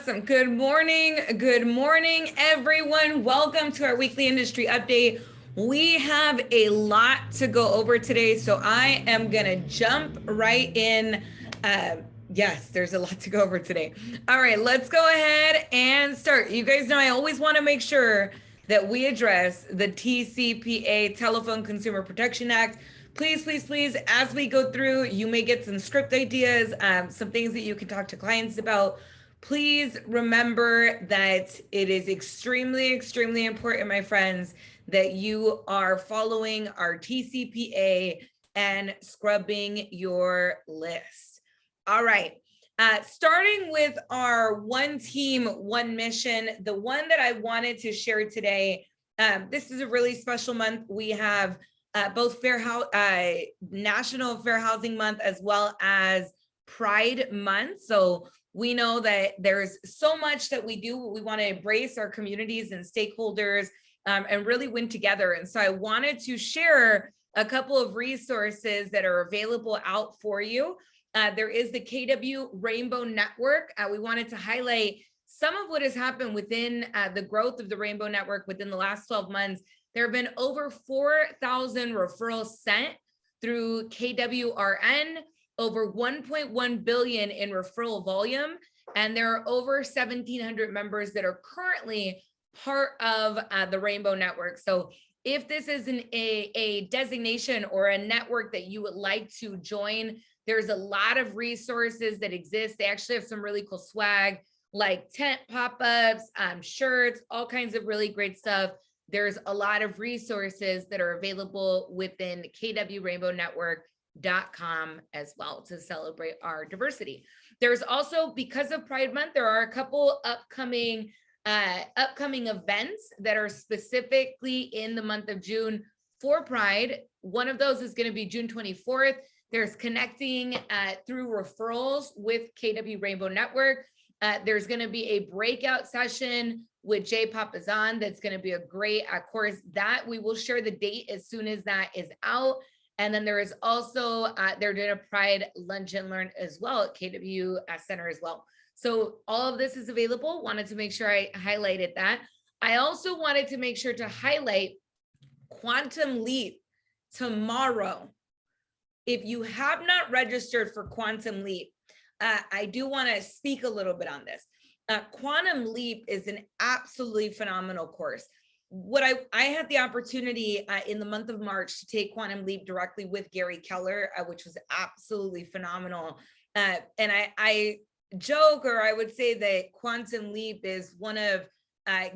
Awesome. Good morning. Good morning, everyone. Welcome to our weekly industry update. We have a lot to go over today, so I am going to jump right in. Yes, there's a lot to go over today. All right, let's go ahead and start. You guys know I always want to make sure that we address the TCPA, Telephone Consumer Protection Act. Please, please, please, as we go through, you may get some script ideas, some things that you can talk to clients about. Please remember that it is extremely, extremely important, my friends, that you are following our TCPA and scrubbing your list. All right. Starting with our one team, one mission, the one that I wanted to share today, this is a really special month. We have both National Fair Housing Month as well as Pride Month. So we know that there's so much that we do. We want to embrace our communities and stakeholders and really win together. And so I wanted to share a couple of resources that are available out for you. There is the KW Rainbow Network. We wanted to highlight some of what has happened within the growth of the Rainbow Network within the last 12 months. There have been over 4,000 referrals sent through KWRN, over 1.1 billion in referral volume, and there are over 1,700 members that are currently part of the Rainbow Network. So if this is a designation or a network that you would like to join, there's a lot of resources that exist. They actually have some really cool swag like tent pop-ups, shirts, all kinds of really great stuff. There's a lot of resources that are available within KWRainbowNetwork.com as well to celebrate our diversity. There's also, because of Pride Month, there are a couple upcoming events that are specifically in the month of June for Pride. One of those is going to be June 24th. There's connecting through referrals with KW Rainbow Network. There's going to be a breakout session with Jay Papazan. That's going to be a great course that we will share the date as soon as that is out. And then there is also, they're doing a Pride Lunch and Learn as well at KW Center as well. So all of this is available. Wanted to make sure I highlighted that. I also wanted to make sure to highlight Quantum Leap tomorrow. If you have not registered for Quantum Leap, I do want to speak a little bit on this. Quantum Leap is an absolutely phenomenal course. What I had the opportunity in the month of March to take Quantum Leap directly with Gary Keller, which was absolutely phenomenal. And I joke, or I would say that Quantum Leap is one of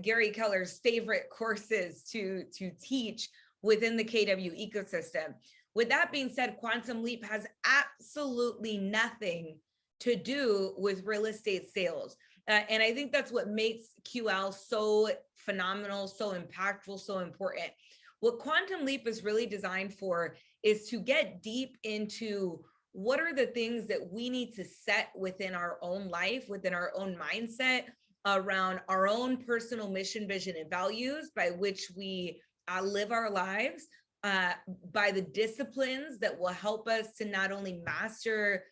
Gary Keller's favorite courses to teach within the KW ecosystem. With that being said, Quantum Leap has absolutely nothing to do with real estate sales. And I think that's what makes QL so phenomenal, so impactful, so important. What Quantum Leap is really designed for is to get deep into what are the things that we need to set within our own life, within our own mindset, around our own personal mission, vision, and values by which we live our lives, by the disciplines that will help us to not only master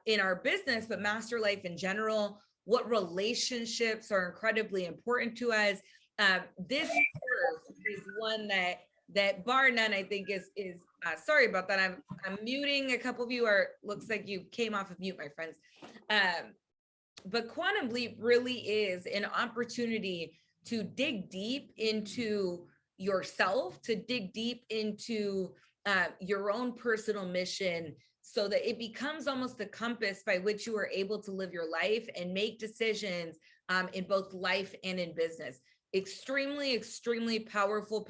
in our business, but master life in general. What relationships are incredibly important to us. This course is one that bar none, I think is sorry about that. I'm muting a couple of you, or looks like you came off of mute, my friends. But Quantum Leap really is an opportunity to dig deep into yourself, to dig deep into your own personal mission, so that it becomes almost the compass by which you are able to live your life and make decisions in both life and in business. Extremely, extremely powerful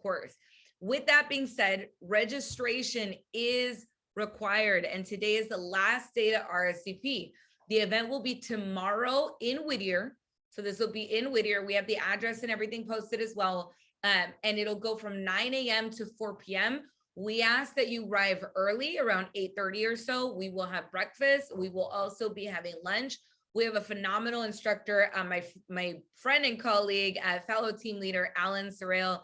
course. With that being said, registration is required, and today is the last day to RSVP. The event will be tomorrow in Whittier. So this will be in Whittier. We have the address and everything posted as well. And it'll go from 9 a.m. to 4 p.m. We ask that you arrive early, around 8:30 or so. We will have breakfast. We will also be having lunch. We have a phenomenal instructor, my friend and colleague, fellow team leader, Alan Sorrell,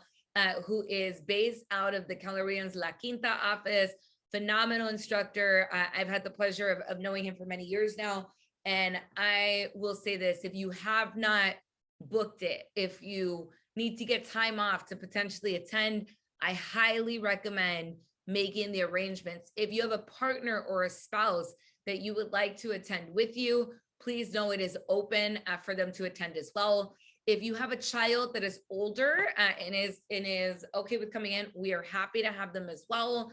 who is based out of the Keller Williams La Quinta office. Phenomenal instructor. I've had the pleasure of knowing him for many years now. And I will say this, if you have not booked it, if you need to get time off to potentially attend, I highly recommend making the arrangements. If you have a partner or a spouse that you would like to attend with you, please know it is open for them to attend as well. If you have a child that is older and is okay with coming in, we are happy to have them as well.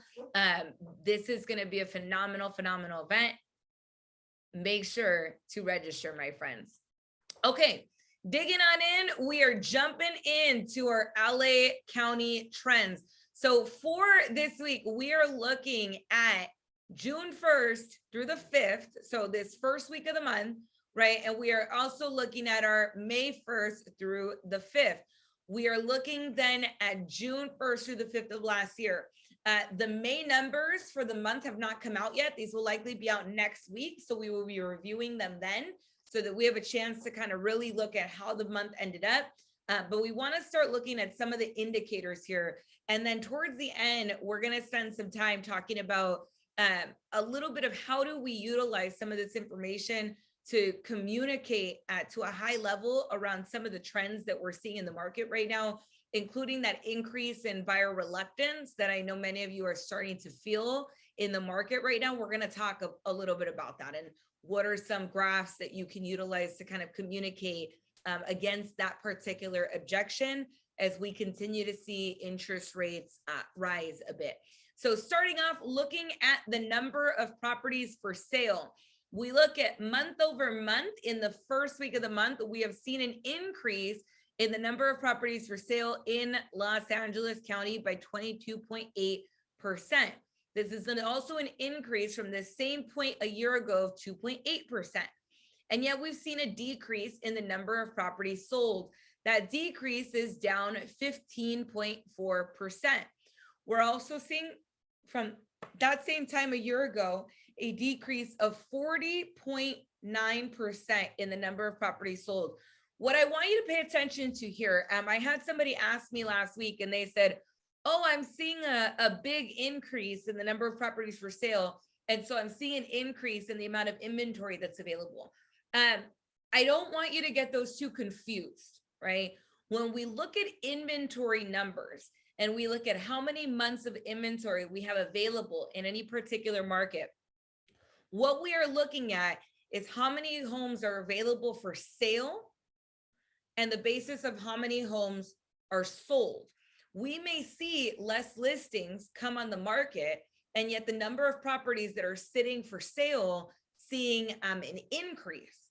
This is going to be a phenomenal event. Make sure to register, my friends. Okay, digging on in, we are jumping into our LA County trends. So for this week, we are looking at June 1st through the 5th. So this first week of the month, right? And we are also looking at our May 1st through the 5th. We are looking then at June 1st through the 5th of last year. The May numbers for the month have not come out yet. These will likely be out next week. So we will be reviewing them then so that we have a chance to kind of really look at how the month ended up. But we want to start looking at some of the indicators here. And then towards the end, we're going to spend some time talking about a little bit of how do we utilize some of this information to communicate to a high level around some of the trends that we're seeing in the market right now, including that increase in buyer reluctance that I know many of you are starting to feel in the market right now. We're going to talk a little bit about that and what are some graphs that you can utilize to kind of communicate against that particular objection as we continue to see interest rates rise a bit. So starting off, looking at the number of properties for sale, we look at month over month. In the first week of the month, we have seen an increase in the number of properties for sale in Los Angeles County by 22.8%. This is also an increase from the same point a year ago of 2.8%. And yet we've seen a decrease in the number of properties sold. That decrease is down 15.4%. We're also seeing from that same time a year ago, a decrease of 40.9% in the number of properties sold. What I want you to pay attention to here, I had somebody ask me last week and they said, oh, I'm seeing a big increase in the number of properties for sale. And so I'm seeing an increase in the amount of inventory that's available. I don't want you to get those two confused, right? When we look at inventory numbers and we look at how many months of inventory we have available in any particular market, what we are looking at is how many homes are available for sale and the basis of how many homes are sold. We may see less listings come on the market, and yet the number of properties that are sitting for sale seeing an increase,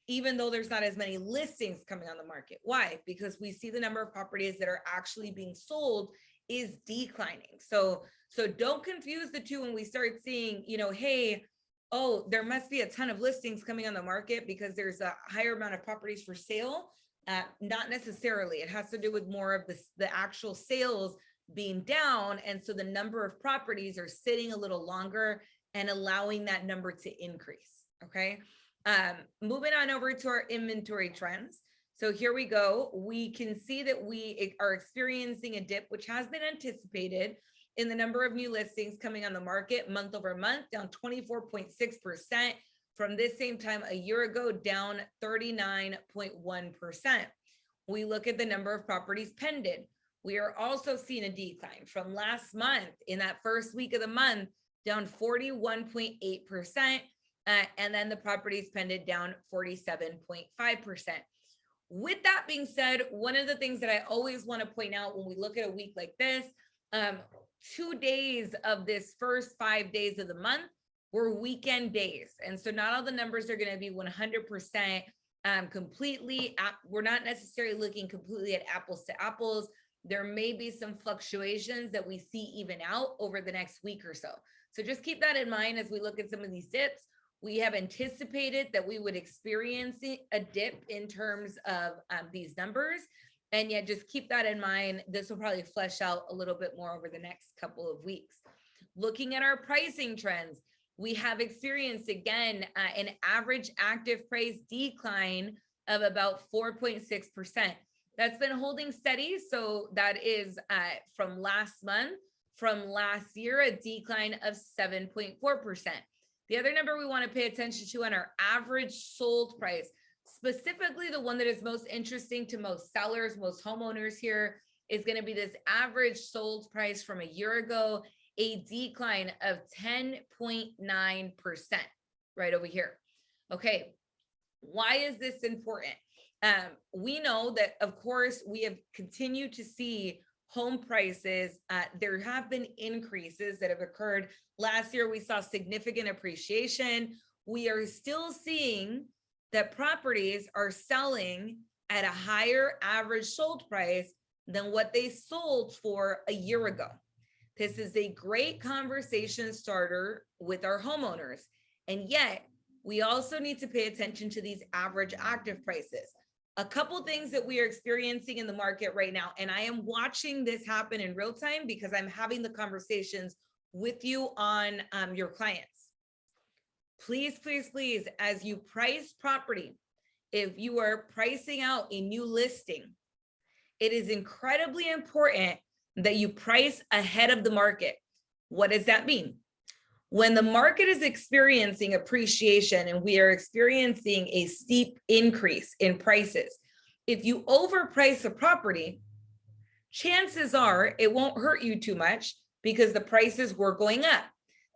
even though there's not as many listings coming on the market. Why? Because we see the number of properties that are actually being sold is declining. So don't confuse the two when we start seeing, hey, oh, there must be a ton of listings coming on the market because there's a higher amount of properties for sale. Not necessarily. It has to do with more of the actual sales being down. And so the number of properties are sitting a little longer and allowing that number to increase. Okay. Moving on over to our inventory trends. So here we go. We can see that we are experiencing a dip, which has been anticipated, in the number of new listings coming on the market month over month, down 24.6%. From this same time a year ago, down 39.1%. We look at the number of properties pended. We are also seeing a decline from last month in that first week of the month, down 41.8%. And then the properties pended down 47.5%. With that being said, one of the things that I always want to point out when we look at a week like this, 2 days of this first 5 days of the month were weekend days. And so not all the numbers are going to be 100% completely. We're not necessarily looking completely at apples to apples. There may be some fluctuations that we see even out over the next week or so. So just keep that in mind as we look at some of these dips. We have anticipated that we would experience a dip in terms of these numbers. And yet just keep that in mind. This will probably flesh out a little bit more over the next couple of weeks. Looking at our pricing trends, we have experienced, again, an average active price decline of about 4.6%. That's been holding steady. So that is from last month, from last year, a decline of 7.4%. The other number we want to pay attention to on our average sold price, specifically the one that is most interesting to most sellers, most homeowners here, is going to be this average sold price from a year ago, a decline of 10.9% right over here. Okay, why is this important? We know that, of course, we have continued to see home prices. There have been increases that have occurred. Last year, we saw significant appreciation. We are still seeing that properties are selling at a higher average sold price than what they sold for a year ago. This is a great conversation starter with our homeowners. And yet, we also need to pay attention to these average active prices. A couple things that we are experiencing in the market right now, and I am watching this happen in real time because I'm having the conversations with you on your clients. Please, please, please, as you price property, if you are pricing out a new listing, it is incredibly important that you price ahead of the market. What does that mean? When the market is experiencing appreciation and we are experiencing a steep increase in prices, if you overprice a property, chances are it won't hurt you too much because the prices were going up.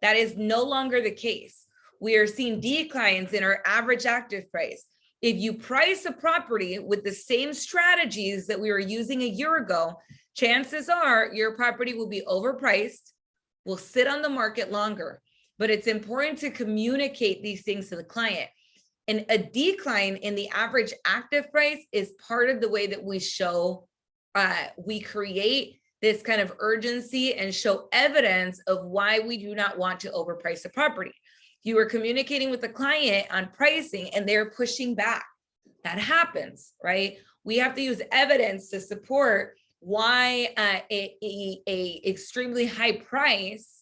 That is no longer the case. We are seeing declines in our average active price. If you price a property with the same strategies that we were using a year ago, chances are your property will be overpriced, will sit on the market longer. But it's important to communicate these things to the client. And a decline in the average active price is part of the way that we show, we create this kind of urgency and show evidence of why we do not want to overprice a property. You are communicating with the client on pricing and they're pushing back. That happens, right? We have to use evidence to support why a extremely high price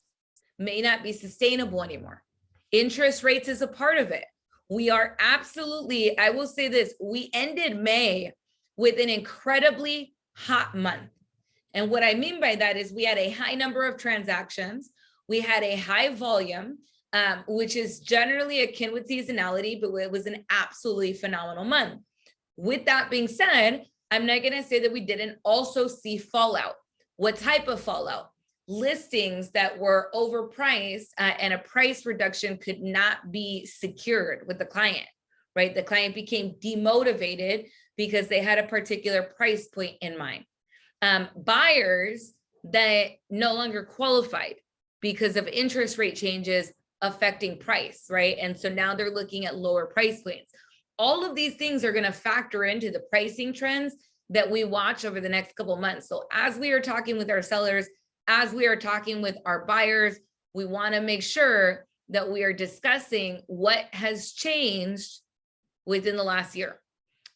may not be sustainable anymore. Interest rates is a part of it. We are absolutely, I will say this, we ended May with an incredibly hot month. And what I mean by that is we had a high number of transactions. We had a high volume, which is generally akin with seasonality, but it was an absolutely phenomenal month. With that being said, I'm not going to say that we didn't also see fallout. What type of fallout? Listings that were overpriced and a price reduction could not be secured with the client, right? The client became demotivated because they had a particular price point in mind. Buyers that no longer qualified because of interest rate changes affecting price, right? And so now they're looking at lower price points. All of these things are going to factor into the pricing trends that we watch over the next couple of months. So as we are talking with our sellers, as we are talking with our buyers, we want to make sure that we are discussing what has changed within the last year.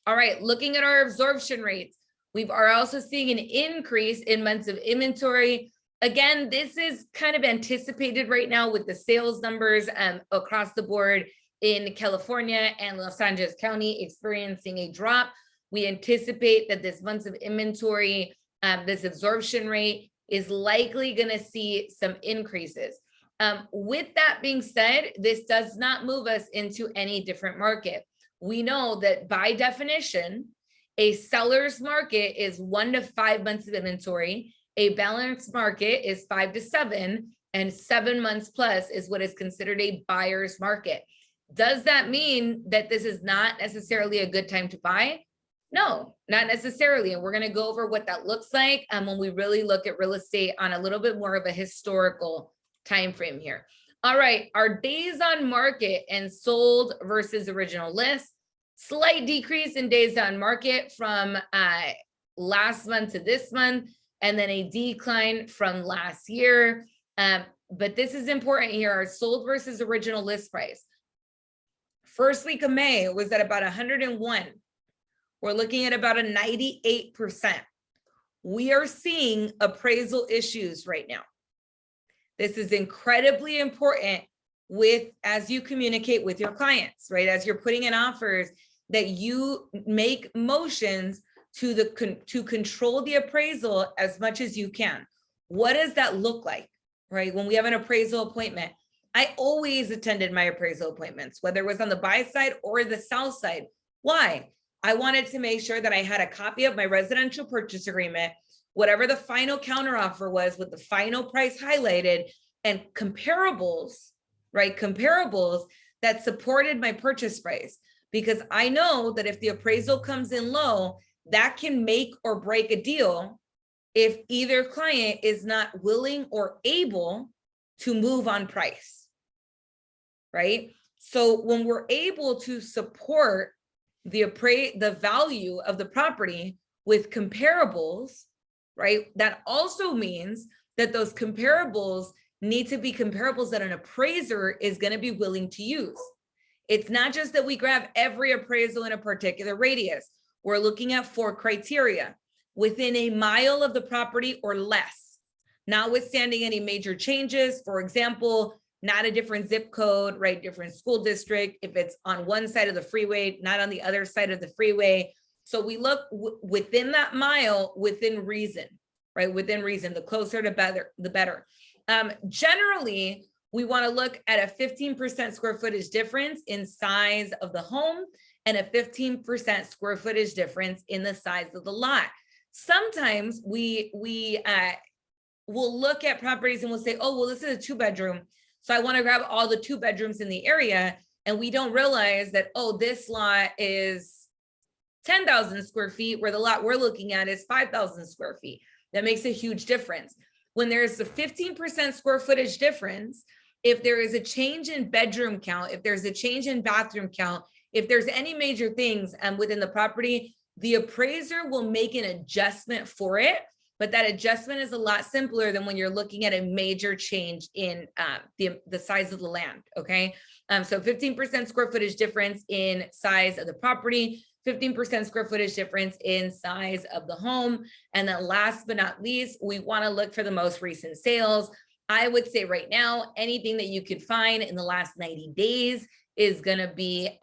All right, looking at our absorption rates, we are also seeing an increase in months of inventory. Again, this is kind of anticipated right now with the sales numbers across the board in California and Los Angeles County experiencing a drop. We anticipate that this months of inventory, this absorption rate is likely going to see some increases. With that being said, this does not move us into any different market. We know that by definition, a seller's market is 1 to 5 months of inventory. A balanced market is 5 to 7, and 7 months plus is what is considered a buyer's market. Does that mean that this is not necessarily a good time to buy? No, not necessarily. And we're going to go over what that looks like when we really look at real estate on a little bit more of a historical time frame here. All right, our days on market and sold versus original list. Slight decrease in days on market from last month to this month, and then a decline from last year. But this is important here, our sold versus original list price. First week of May was at about 101. We're looking at about a 98%. We are seeing appraisal issues right now. This is incredibly important as you communicate with your clients, right? As you're putting in offers, that you make motions to control the appraisal as much as you can. What does that look like, right? When we have an appraisal appointment, I always attended my appraisal appointments, whether it was on the buy side or the sell side. Why? I wanted to make sure that I had a copy of my residential purchase agreement, whatever the final counteroffer was with the final price highlighted, and comparables, right? Comparables that supported my purchase price. Because I know that if the appraisal comes in low, that can make or break a deal if either client is not willing or able to move on price, right? So when we're able to support the value of the property with comparables, right? That also means that those comparables need to be comparables that an appraiser is going to be willing to use. It's not just that we grab every appraisal in a particular radius. We're looking at 4 criteria: within a mile of the property or less, notwithstanding any major changes. For example, not a different zip code, right? Different school district. If it's on one side of the freeway, not on the other side of the freeway. So we look within that mile, within reason, right? Within reason, the closer to better, the better. Generally, we want to look at a 15% square footage difference in size of the home and a 15% square footage difference in the size of the lot. Sometimes we will look at properties and we'll say, oh, well, this is a 2-bedroom. So I want to grab all the 2 bedrooms in the area. And we don't realize that, oh, this lot is 10,000 square feet, where the lot we're looking at is 5,000 square feet. That makes a huge difference. When there's a 15% square footage difference, if there is a change in bedroom count, if there's a change in bathroom count, if there's any major things within the property, the appraiser will make an adjustment for it. But that adjustment is a lot simpler than when you're looking at a major change in the size of the land, okay? So 15% square footage difference in size of the property, 15% square footage difference in size of the home. And then last but not least, we wanna look for the most recent sales. I would say right now, anything that you could find in the last 90 days is gonna be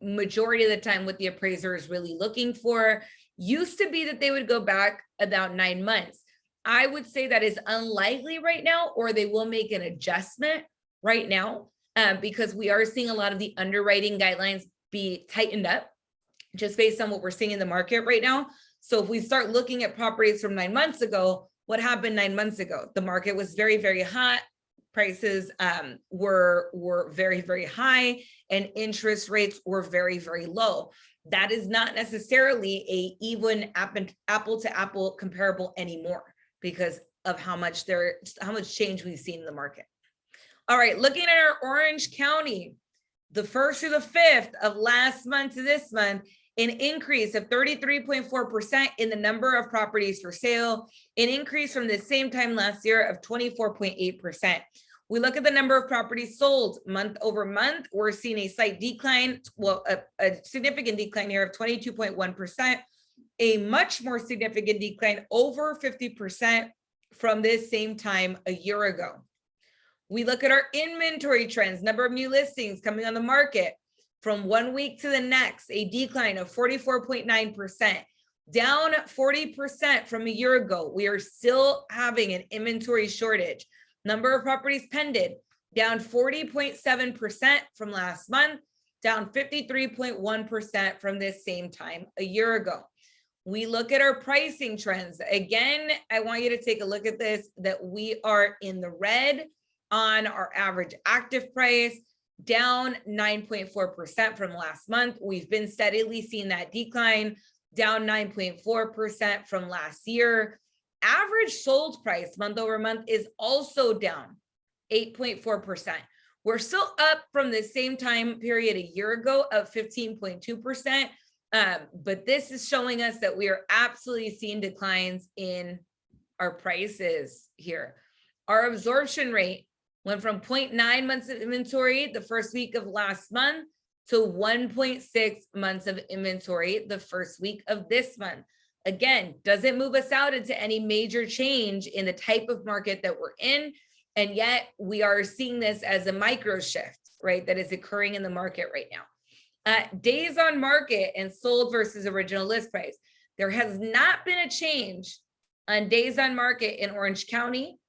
majority of the time what the appraiser is really looking for. Used to be that they would go back about 9 months. I would say that is unlikely right now, or they will make an adjustment right now because we are seeing a lot of the underwriting guidelines be tightened up just based on what we're seeing in the market right now. So if we start looking at properties from 9 months ago, what happened 9 months ago? The market was very, very hot. Prices were very, very high, and interest rates were very, very low. That is not necessarily a even apple to apple comparable anymore because of how much change we've seen in the market. All right, looking at our Orange County, the 1st through the 5th of last month to this month, an increase of 33.4% in the number of properties for sale, an increase from the same time last year of 24.8%. We look at the number of properties sold month over month. We're seeing a slight decline, well, a significant decline here of 22.1%, a much more significant decline over 50% from this same time a year ago. We look at our inventory trends, number of new listings coming on the market from 1 week to the next, a decline of 44.9%, down 40% from a year ago. We are still having an inventory shortage. Number of properties pended, down 40.7% from last month, down 53.1% from this same time a year ago. We look at our pricing trends. Again, I want you to take a look at this, that we are in the red on our average active price, down 9.4% from last month. We've been steadily seeing that decline, down 9.4% from last year. Average sold price month over month is also down 8.4%. We're still up from the same time period a year ago of 15.2%. But this is showing us that we are absolutely seeing declines in our prices here. Our absorption rate went from 0.9 months of inventory the first week of last month to 1.6 months of inventory the first week of this month. Again, doesn't move us out into any major change in the type of market that we're in. And yet we are seeing this as a micro shift, right, that is occurring in the market right now. Days on market and sold versus original list price. There has not been a change on days on market in Orange County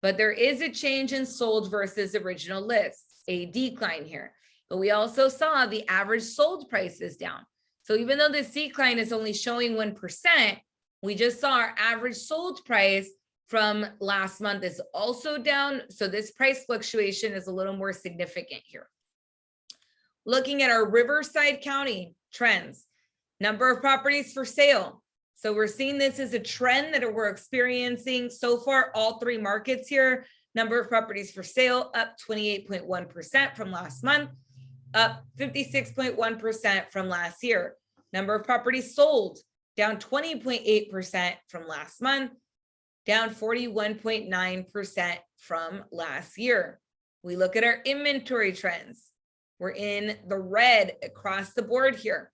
but there is a change in sold versus original lists, a decline here. But we also saw the average sold price is down. So even though this decline is only showing 1%, we just saw our average sold price from last month is also down. So this price fluctuation is a little more significant here. Looking at our Riverside County trends, number of properties for sale. So we're seeing this as a trend that we're experiencing so far, all three markets here. Number of properties for sale up 28.1% from last month, up 56.1% from last year. Number of properties sold down 20.8% from last month, down 41.9% from last year. We look at our inventory trends. We're in the red across the board here.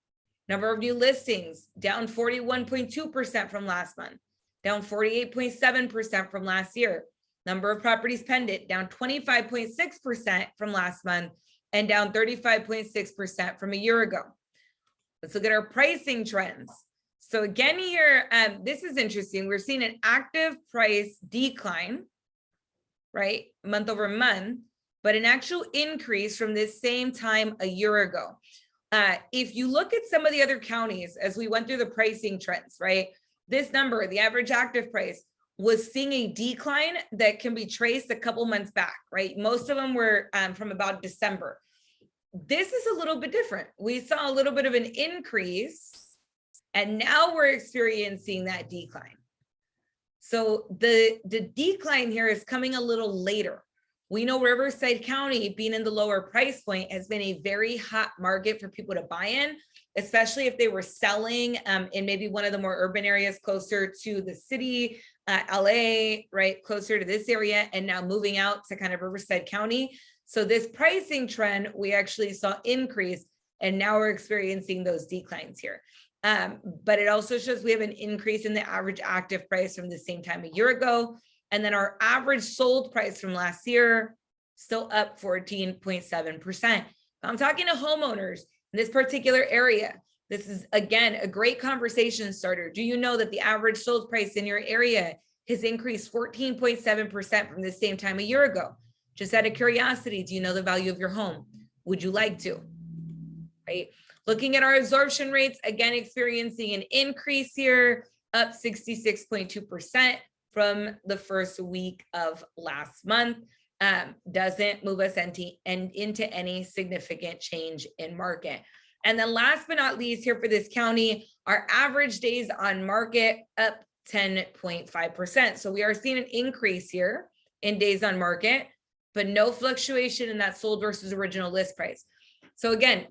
Number of new listings down 41.2% from last month, down 48.7% from last year. Number of properties pending down 25.6% from last month and down 35.6% from a year ago. Let's look at our pricing trends. So again here, this is interesting. We're seeing an active price decline, right, month over month, but an actual increase from this same time a year ago. If you look at some of the other counties, as we went through the pricing trends, right, this number, the average active price, was seeing a decline that can be traced a couple months back, right? Most of them were from about December. This is a little bit different. We saw a little bit of an increase, and now we're experiencing that decline. So the decline here is coming a little later. We know Riverside County, being in the lower price point, has been a very hot market for people to buy in, especially if they were selling in maybe one of the more urban areas closer to the city, LA, right, closer to this area, and now moving out to kind of Riverside County. So this pricing trend, we actually saw increase, and now we're experiencing those declines here. But it also shows we have an increase in the average active price from the same time a year ago. And then our average sold price from last year, still up 14.7%. I'm talking to homeowners in this particular area. This is, again, a great conversation starter. Do you know that the average sold price in your area has increased 14.7% from the same time a year ago? Just out of curiosity, do you know the value of your home? Would you like to? Right? Looking at our absorption rates, again, experiencing an increase here, up 66.2%. From the first week of last month. Doesn't move us into any significant change in market. And then last but not least here for this county, our average days on market up 10.5%. So we are seeing an increase here in days on market, but no fluctuation in that sold versus original list price. So again,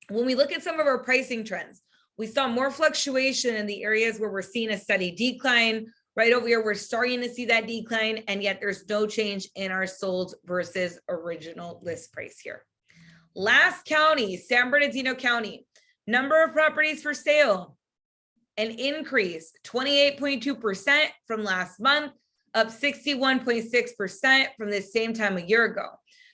when we look at some of our pricing trends, we saw more fluctuation in the areas where we're seeing a steady decline. Right over here, we're starting to see that decline, and yet there's no change in our sold versus original list price here. Last county, San Bernardino County, number of properties for sale, an increase 28.2% from last month, up 61.6% from the same time a year ago.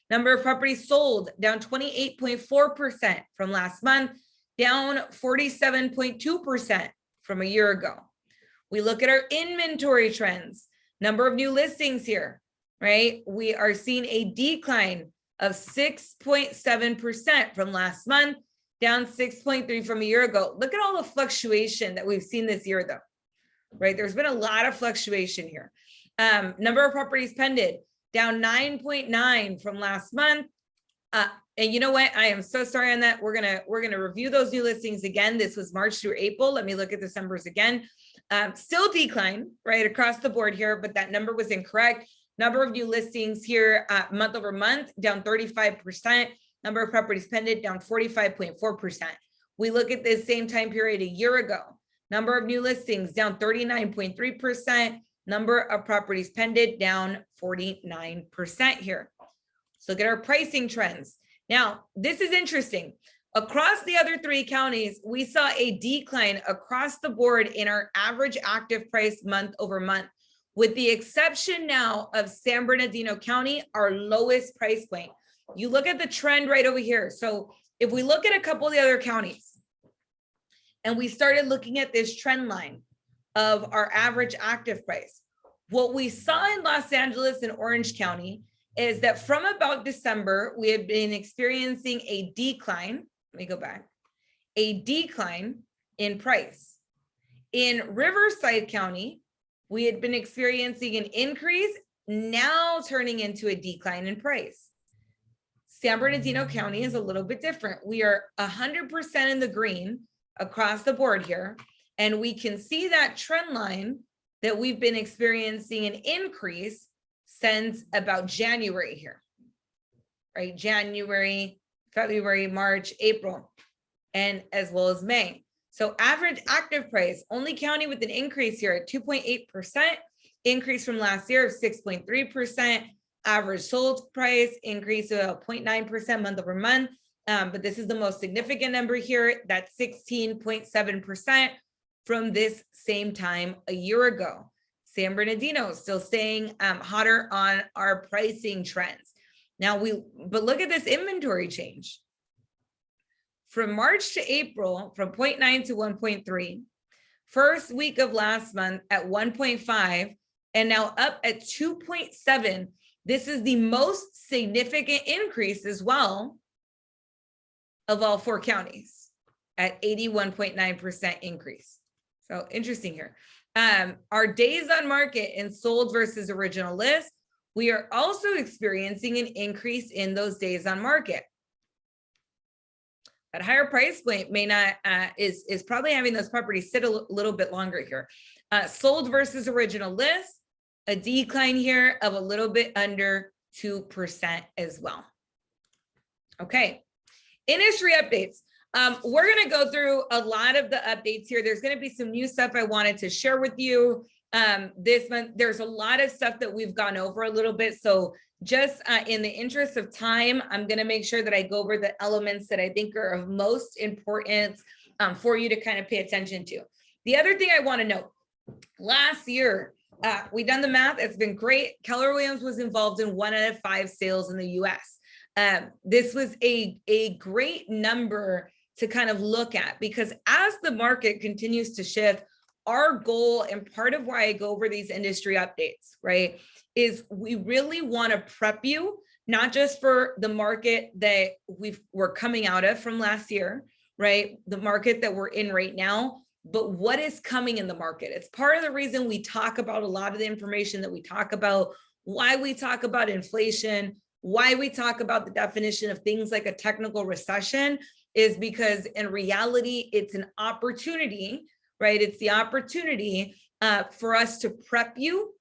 Number of properties sold down 28.4% from last month, down 47.2% from a year ago. We look at our inventory trends, number of new listings here, right? We are seeing a decline of 6.7% from last month, down 6.3% from a year ago. Look at all the fluctuation that we've seen this year though, right? There's been a lot of fluctuation here. Number of properties pending, down 9.9% from last month. And you know what? I am so sorry on that. We're gonna review those new listings again. This was March through April. Let me look at the numbers again. Still decline right across the board here, but that number was incorrect. Number of new listings here month over month, down 35%. Number of properties pending, down 45.4%. We look at this same time period a year ago. Number of new listings down 39.3%. Number of properties pending, down 49% here. So look at our pricing trends. Now, this is interesting. Across the other three counties, we saw a decline across the board in our average active price month over month, with the exception now of San Bernardino County, our lowest price point. You look at the trend right over here. So if we look at a couple of the other counties and we started looking at this trend line of our average active price, What we saw in Los Angeles and Orange County is that from about December, we have been experiencing a decline. Let me go back. A decline in price. In Riverside County, we had been experiencing an increase, now turning into a decline in price. San Bernardino County is a little bit different. We are 100% in the green across the board here. And we can see that trend line that we've been experiencing an increase since about January here, right? January, February, March, April, and as well as May. So average active price, only county with an increase here at 2.8%, increase from last year of 6.3%. Average sold price increase of 0.9% month over month. But this is the most significant number here, that's 16.7% from this same time a year ago. San Bernardino still staying hotter on our pricing trends. Now but look at this inventory change. From March to April, from 0.9 to 1.3, first week of last month at 1.5, and now up at 2.7. This is the most significant increase as well of all 4 counties at 81.9% increase. So interesting here. Our days on market and sold versus original list, we are also experiencing an increase in those days on market. At higher price point may not, is probably having those properties sit a little bit longer here. Sold versus original list, a decline here of a little bit under 2% as well. Okay, industry updates. We're going to go through a lot of the updates here. There's going to be some new stuff I wanted to share with you this month. There's a lot of stuff that we've gone over a little bit. So just in the interest of time, I'm going to make sure that I go over the elements that I think are of most importance for you to kind of pay attention to. The other thing I want to note, last year, we done the math. It's been great. Keller Williams was involved in 1 out of 5 sales in the US. This was a great number to kind of look at, because as the market continues to shift, our goal, and part of why I go over these industry updates, right, is we really want to prep you, not just for the market that we're coming out of from last year, right, the market that we're in right now, but what is coming in the market. It's part of the reason we talk about a lot of the information that we talk about, why we talk about inflation, why we talk about the definition of things like a technical recession, is because in reality, it's an opportunity, right? It's the opportunity for us to prep you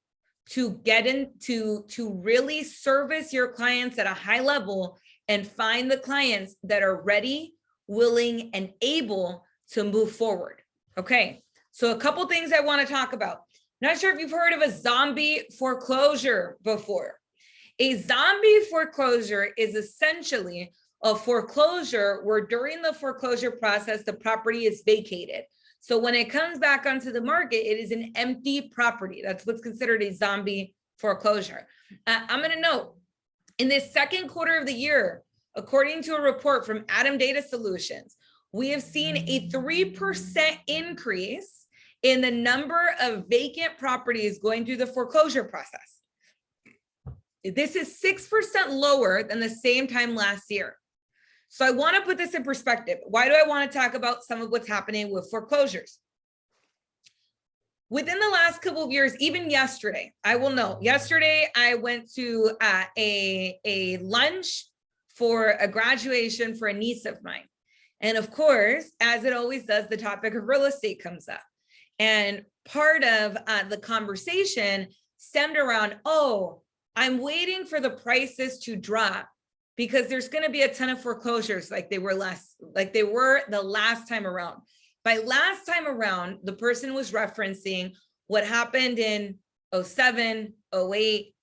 to get into, to really service your clients at a high level and find the clients that are ready, willing, and able to move forward. Okay, so a couple things I want to talk about. Not sure if you've heard of a zombie foreclosure before. A zombie foreclosure is essentially a foreclosure where during the foreclosure process, the property is vacated. So when it comes back onto the market, it is an empty property. That's what's considered a zombie foreclosure. I'm going to note, in this second quarter of the year, according to a report from Adam Data Solutions, we have seen a 3% increase in the number of vacant properties going through the foreclosure process. This is 6% lower than the same time last year. So I want to put this in perspective. Why do I want to talk about some of what's happening with foreclosures? Within the last couple of years, even yesterday, I will know, yesterday I went to a lunch for a graduation for a niece of mine. And of course, as it always does, the topic of real estate comes up. And part of the conversation stemmed around, oh, I'm waiting for the prices to drop because there's going to be a ton of foreclosures like they were the last time around. By last time around, the person was referencing what happened in 07, 08,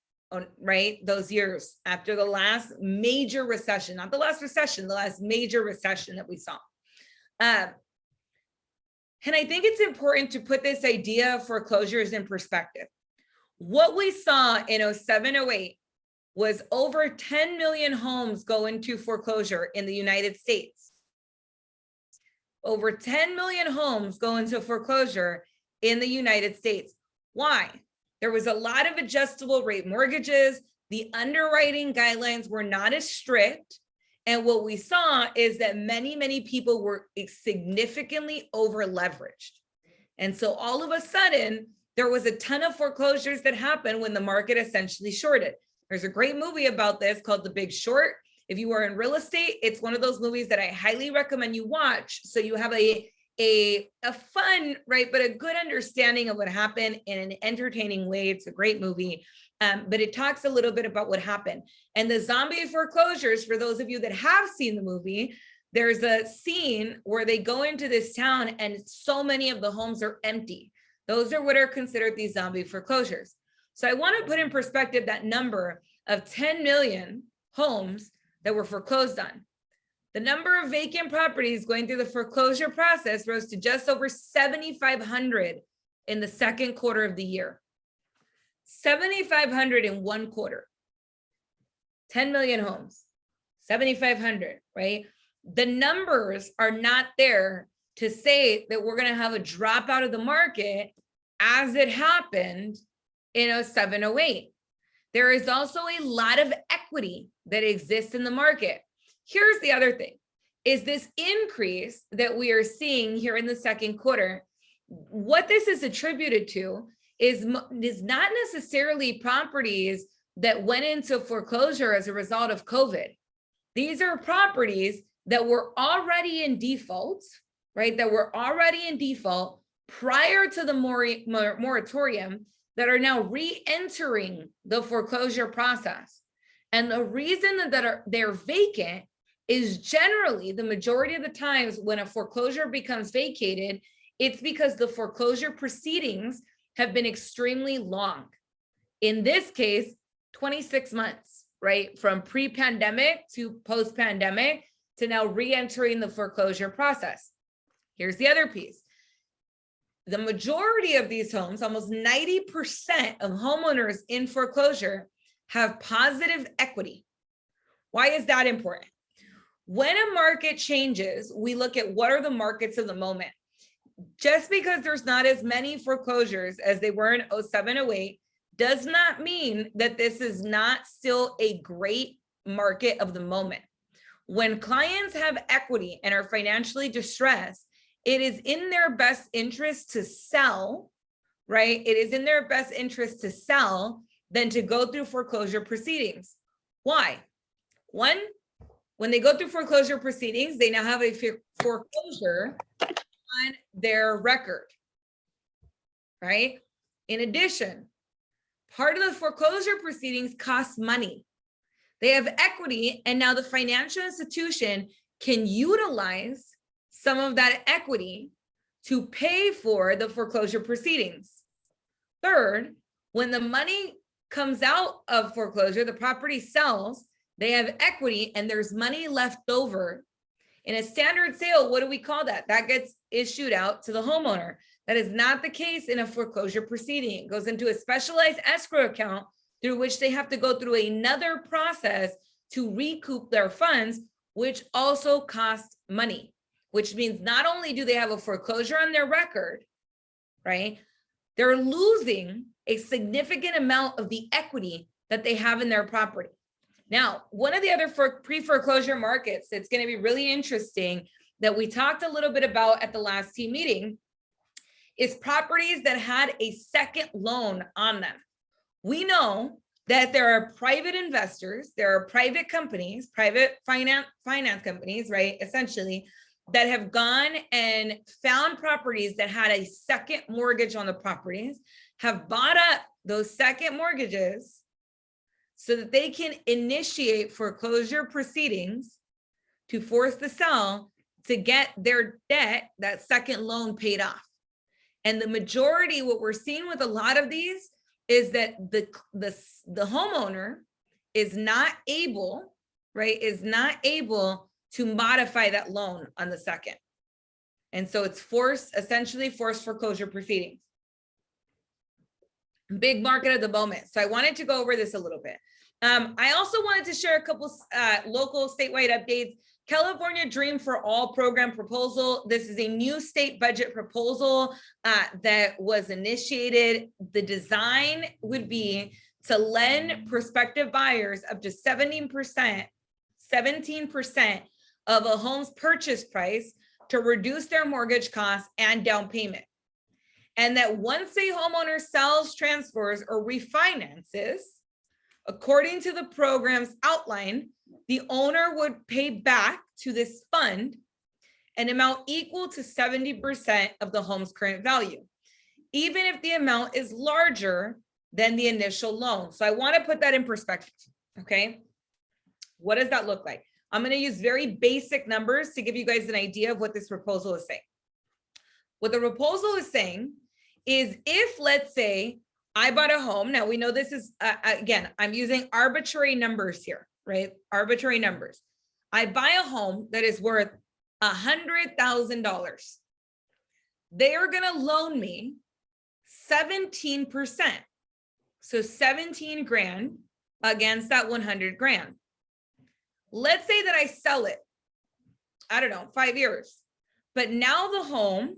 right? Those years after the last major recession, not the last recession, the last major recession that we saw. And I think it's important to put this idea of foreclosures in perspective. What we saw in 07, 08 was over 10 million homes go into foreclosure in the United States. Over 10 million homes go into foreclosure in the United States. Why? There was a lot of adjustable rate mortgages. The underwriting guidelines were not as strict. And what we saw is that many people were significantly over leveraged. And so all of a sudden, there was a ton of foreclosures that happened when the market essentially shorted. There's a great movie about this called The Big Short. If you are in real estate, it's one of those movies that I highly recommend you watch. So you have a fun, right, but a good understanding of what happened in an entertaining way. It's a great movie, but it talks a little bit about what happened. And the zombie foreclosures, for those of you that have seen the movie, there's a scene where they go into this town and so many of the homes are empty. Those are what are considered these zombie foreclosures. So I want to put in perspective that number of 10 million homes that were foreclosed on. The number of vacant properties going through the foreclosure process rose to just over 7,500 in the second quarter of the year. 7,500 in one quarter. 10 million homes, 7,500, right? The numbers are not there to say that we're going to have a drop out of the market as it happened in 07, 08. There is also a lot of equity that exists in the market. Here's the other thing, is this increase that we are seeing here in the second quarter, what this is attributed to is not necessarily properties that went into foreclosure as a result of COVID. These are properties that were already in default, right? That were already in default prior to the moratorium that are now re-entering the foreclosure process. And the reason that they're vacant is generally the majority of the times when a foreclosure becomes vacated, it's because the foreclosure proceedings have been extremely long. In this case, 26 months, right? From pre-pandemic to post-pandemic to now re-entering the foreclosure process. Here's the other piece. The majority of these homes, almost 90% of homeowners in foreclosure have positive equity. Why is that important? When a market changes, we look at what are the markets of the moment. Just because there's not as many foreclosures as they were in 07, 08 does not mean that this is not still a great market of the moment. When clients have equity and are financially distressed, it is in their best interest to sell, right? It is in their best interest to sell than to go through foreclosure proceedings. Why? One, when they go through foreclosure proceedings, they now have a foreclosure on their record, right? In addition, part of the foreclosure proceedings costs money. They have equity, and now the financial institution can utilize some of that equity to pay for the foreclosure proceedings. Third, when the money comes out of foreclosure, the property sells, they have equity and there's money left over. In a standard sale, what do we call that? That gets issued out to the homeowner. That is not the case in a foreclosure proceeding. It goes into a specialized escrow account through which they have to go through another process to recoup their funds, which also costs money, which means not only do they have a foreclosure on their record, right? They're losing a significant amount of the equity that they have in their property. Now, one of the other pre-foreclosure markets that's going to be really interesting that we talked a little bit about at the last team meeting is properties that had a second loan on them. We know that there are private investors, there are private companies, private finance companies, right, essentially, that have gone and found properties that had a second mortgage on the properties, have bought up those second mortgages so that they can initiate foreclosure proceedings to force the seller to get their debt, that second loan, paid off. And the majority, what we're seeing with a lot of these is that the homeowner is not able, right, is not able to modify that loan on the second. And so it's essentially forced foreclosure proceedings. Big market at the moment. So I wanted to go over this a little bit. I also wanted to share a couple local statewide updates. California Dream for All program proposal. This is a new state budget proposal that was initiated. The design would be to lend prospective buyers up to 17% of a home's purchase price to reduce their mortgage costs and down payment. And that once a homeowner sells, transfers, or refinances, according to the program's outline, the owner would pay back to this fund an amount equal to 70% of the home's current value, even if the amount is larger than the initial loan. So I want to put that in perspective, okay? What does that look like? I'm going to use very basic numbers to give you guys an idea of what this proposal is saying. What the proposal is saying is if, let's say, I bought a home. Now we know this is, again, I'm using arbitrary numbers here, right? Arbitrary numbers. I buy a home that is worth $100,000. They are going to loan me 17%. So 17 grand against that 100 grand. Let's say that I sell it, I don't know, 5 years, but now the home,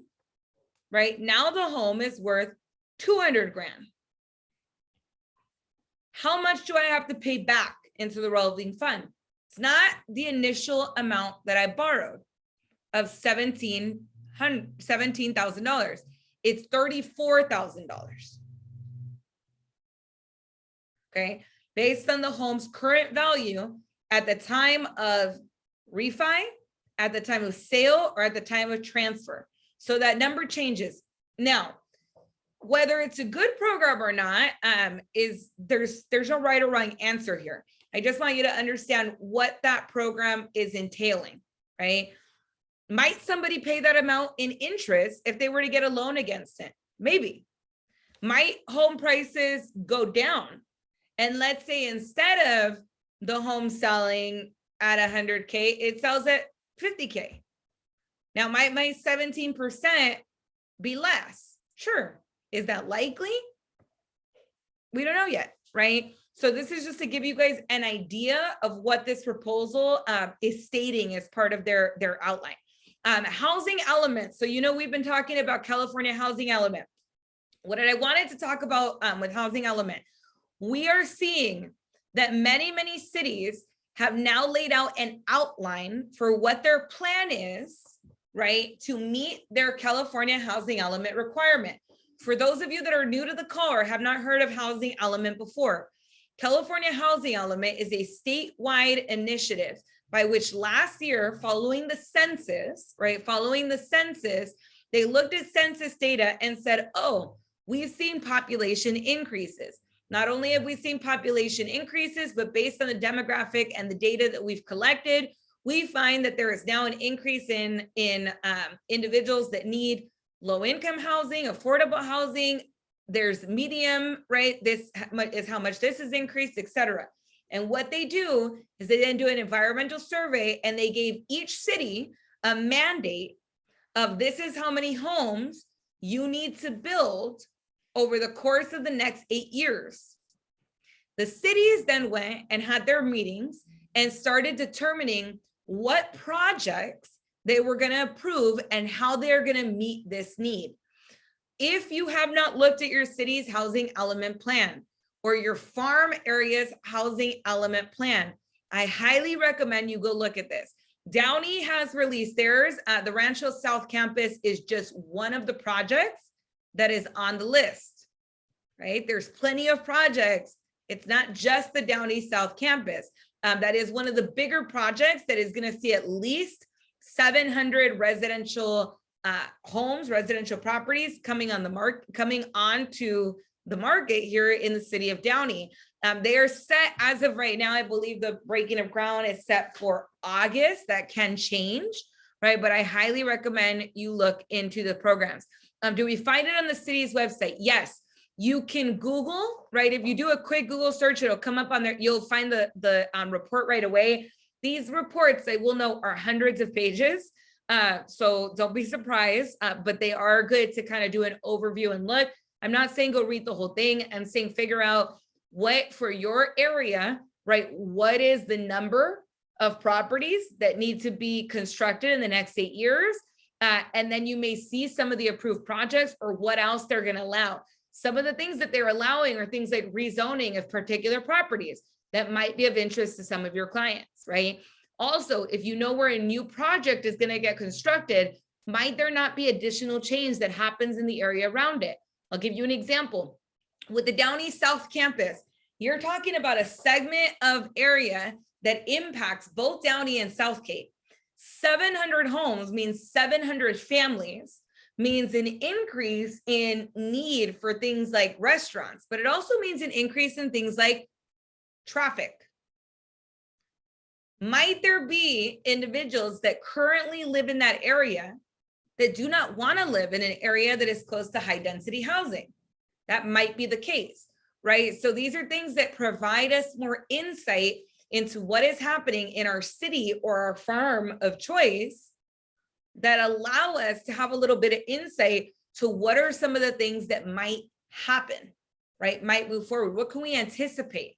right? Now the home is worth 200 grand. How much do I have to pay back into the revolving fund? It's not the initial amount that I borrowed of $17,000. It's $34,000. Okay, based on the home's current value at the time of refi, at the time of sale, or at the time of transfer. So that number changes. Now, whether it's a good program or not, there's no right or wrong answer here. I just want you to understand what that program is entailing, right? Might somebody pay that amount in interest if they were to get a loan against it? Maybe. Might home prices go down? And let's say instead of the home selling at 100K, it sells at 50K. Now, might my 17% be less? Sure. Is that likely? We don't know yet, right? So this is just to give you guys an idea of what this proposal is stating as part of their outline. Housing elements. So, you know, we've been talking about California housing element. What I wanted to talk about with housing element, we are seeing that many cities have now laid out an outline for what their plan is, right, to meet their California housing element requirement. For those of you that are new to the call or have not heard of housing element before, California housing element is a statewide initiative by which last year, following the census, right, they looked at census data and said, oh, we've seen population increases. Not only have we seen population increases, but based on the demographic and the data that we've collected, we find that there is now an increase in individuals that need low-income housing, affordable housing. There's medium, right? This is how much this has increased, et cetera. And what they do is they then do an environmental survey, and they gave each city a mandate of this is how many homes you need to build over the course of the next 8 years. The cities then went and had their meetings and started determining what projects they were going to approve and how they're going to meet this need. If you have not looked at your city's housing element plan or your farm area's housing element plan, I highly recommend you go look at this. Downey has released theirs. The Rancho South Campus is just one of the projects that is on the list, right? There's plenty of projects. It's not just the Downey South Campus. That is one of the bigger projects that is going to see at least 700 residential homes, residential properties coming onto the market here in the city of Downey. They are set as of right now. I believe the breaking of ground is set for August. That can change, right? But I highly recommend you look into the programs. Do we find it on the city's website? Yes. You can Google, right? If you do a quick Google search, it'll come up on there. You'll find the report right away. These reports, I will know, are hundreds of pages. So don't be surprised, but they are good to kind of do an overview and look. I'm not saying go read the whole thing. I'm saying figure out what for your area, right? What is the number of properties that need to be constructed in the next 8 years. And then you may see some of the approved projects or what else they're going to allow. Some of the things that they're allowing are things like rezoning of particular properties that might be of interest to some of your clients, right? Also, if you know where a new project is going to get constructed, might there not be additional change that happens in the area around it? I'll give you an example. With the Downey South Campus, you're talking about a segment of area that impacts both Downey and South Cape. 700 homes means 700 families, means an increase in need for things like restaurants, but it also means an increase in things like traffic. Might there be individuals that currently live in that area that do not want to live in an area that is close to high density housing? That might be the case, right? So these are things that provide us more insight into what is happening in our city or our farm of choice that allow us to have a little bit of insight to what are some of the things that might happen, right? Might move forward. What can we anticipate?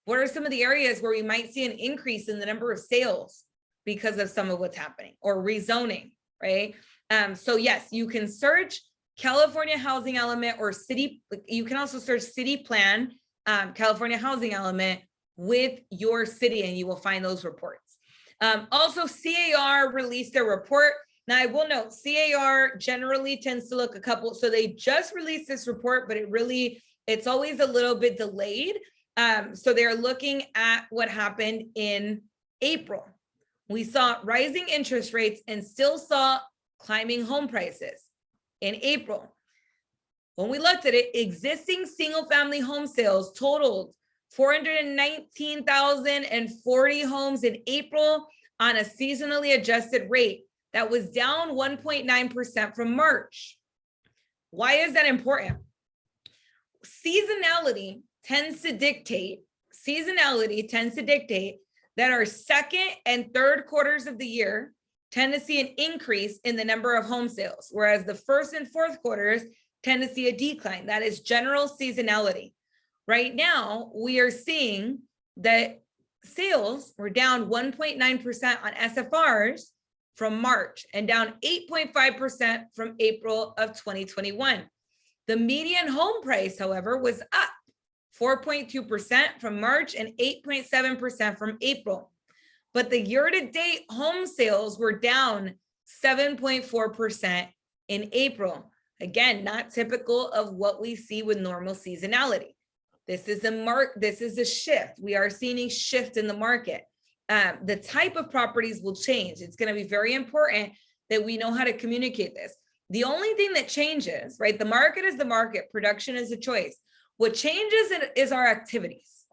What are some of the areas where we might see an increase in the number of sales because of some of what's happening or rezoning, right? So yes, you can search California housing element or city. You can also search city plan, California housing element with your city, and you will find those reports. Also, CAR released a report. Now, I will note, CAR generally tends to look a couple. So they just released this report, but it's always a little bit delayed. So they're looking at what happened in April. We saw rising interest rates and still saw climbing home prices in April. When we looked at it, existing single family home sales totaled 419,040 homes in April on a seasonally adjusted rate that was down 1.9% from March. Why is that important? Seasonality tends to dictate that our second and third quarters of the year tend to see an increase in the number of home sales, whereas the first and fourth quarters tend to see a decline. That is general seasonality. Right now, we are seeing that sales were down 1.9% on SFRs from March and down 8.5% from April of 2021. The median home price, however, was up 4.2% from March and 8.7% from April. But the year-to-date home sales were down 7.4% in April. Again, not typical of what we see with normal seasonality. This is a shift. We are seeing a shift in the market. The type of properties will change. It's going to be very important that we know how to communicate this. The only thing that changes, right? The market is the market, production is a choice. What changes is our activities,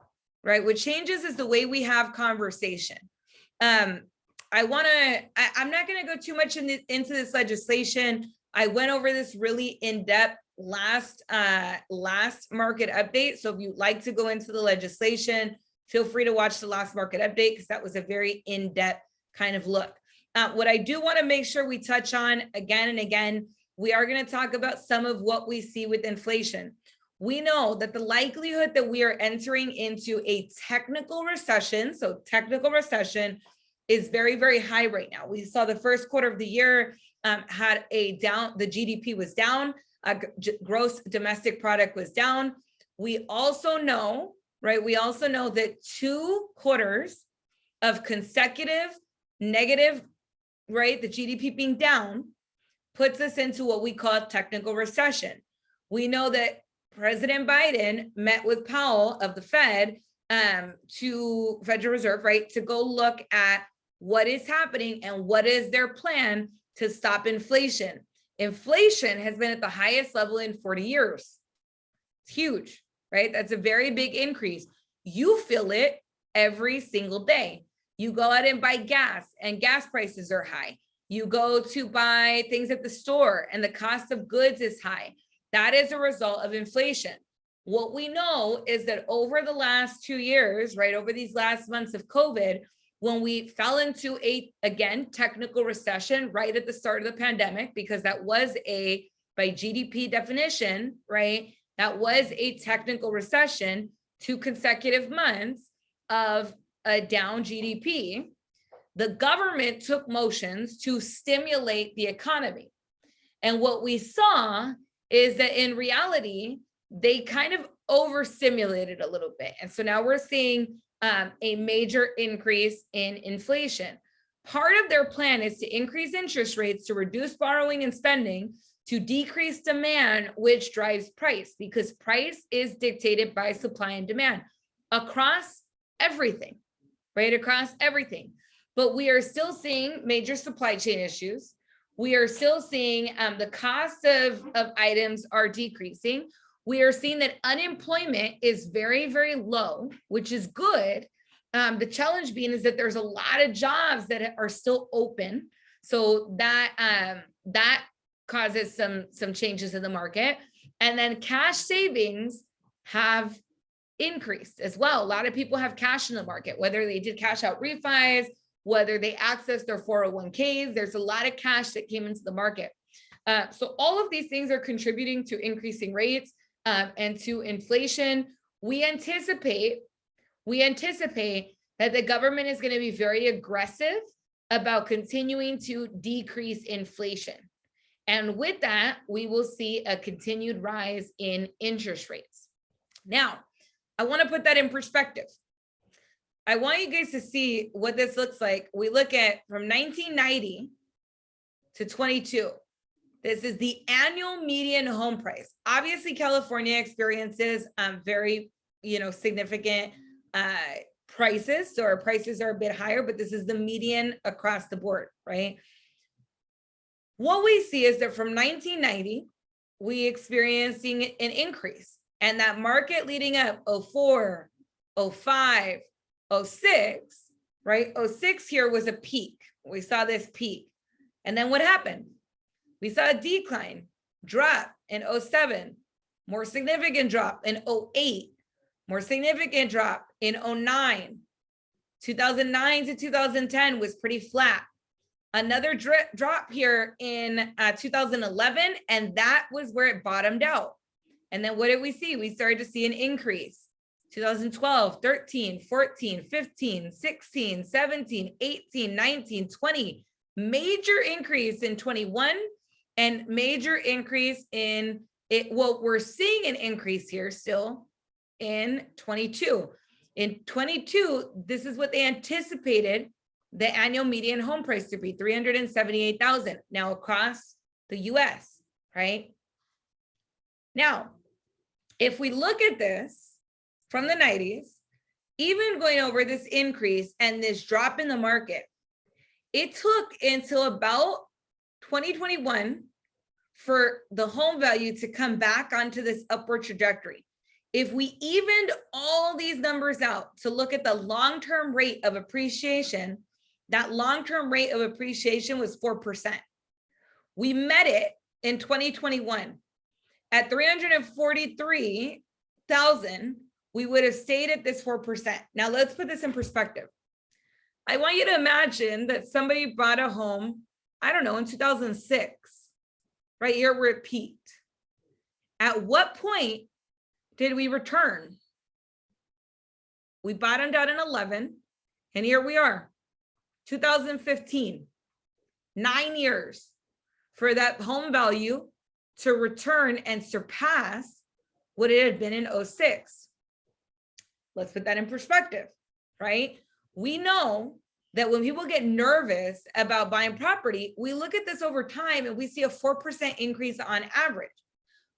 right? What changes is the way we have conversation. I'm not going to go too much into this legislation. I went over this really in depth last market update. So if you'd like to go into the legislation, feel free to watch the last market update because that was a very in-depth kind of look. What I do want to make sure we touch on again and again, we are going to talk about some of what we see with inflation. We know that the likelihood that we are entering into a technical recession, so technical recession is very, very high right now. We saw the first quarter of the year had a down, the GDP was down, gross domestic product was down. We also know, right? We also know that 2 quarters of consecutive negative, right? The GDP being down puts us into what we call technical recession. We know that President Biden met with Powell of the Fed, to Federal Reserve, right? To go look at what is happening and what is their plan to stop inflation. Inflation has been at the highest level in 40 years. It's huge, right? That's a very big increase. You feel it every single day. You go out and buy gas and gas prices are high. You go to buy things at the store and the cost of goods is high. That is a result of inflation. What we know is that over the last 2 years, right, over these last months of COVID, when we fell into again, technical recession right at the start of the pandemic, because that was by GDP definition, right, that was a technical recession, 2 consecutive months of a down GDP, the government took motions to stimulate the economy. And what we saw is that in reality, they kind of overstimulated a little bit. And so now we're seeing a major increase in inflation. Part of their plan is to increase interest rates to reduce borrowing and spending, to decrease demand, which drives price, because price is dictated by supply and demand across everything, right? Across everything. But we are still seeing major supply chain issues. We are still seeing the cost of items are decreasing. We are seeing that unemployment is very, very low, which is good. The challenge being is that there's a lot of jobs that are still open. So that causes some changes in the market. And then cash savings have increased as well. A lot of people have cash in the market, whether they did cash out refis, whether they access their 401ks, there's a lot of cash that came into the market. So all of these things are contributing to increasing rates and to inflation. We anticipate that the government is going to be very aggressive about continuing to decrease inflation. And with that, we will see a continued rise in interest rates. Now, I want to put that in perspective. I want you guys to see what this looks like. We look at from 1990 to 22. This is the annual median home price. Obviously, California experiences very, significant prices. So our prices are a bit higher, but this is the median across the board, right? What we see is that from 1990, we experiencing an increase, and that market leading up 04, 05, 06, right? 06 here was a peak. We saw this peak. And then what happened? We saw a decline, drop in 07, more significant drop in 08, more significant drop in 09. 2009 to 2010 was pretty flat. Another drop here in 2011, and that was where it bottomed out. And then what did we see? We started to see an increase. 2012, 13, 14, 15, 16, 17, 18, 19, 20. Major increase in 21 and major increase in it. Well, we're seeing an increase here still in 22. In 22, this is what they anticipated the annual median home price to be, $378,000 now across the US, right? Now, if we look at this from the 90s, even going over this increase and this drop in the market, it took until about 2021 for the home value to come back onto this upward trajectory. If we evened all these numbers out to look at the long-term rate of appreciation, that long-term rate of appreciation was 4%. We met it in 2021 at 343,000. We would have stayed at this 4%. Now let's put this in perspective. I want you to imagine that somebody bought a home, I don't know, in 2006, right here where it peaked. At what point did we return? We bottomed out in 11, and here we are, 2015, 9 years for that home value to return and surpass what it had been in 06. Let's put that in perspective, right? We know that when people get nervous about buying property, we look at this over time and we see a 4% increase on average.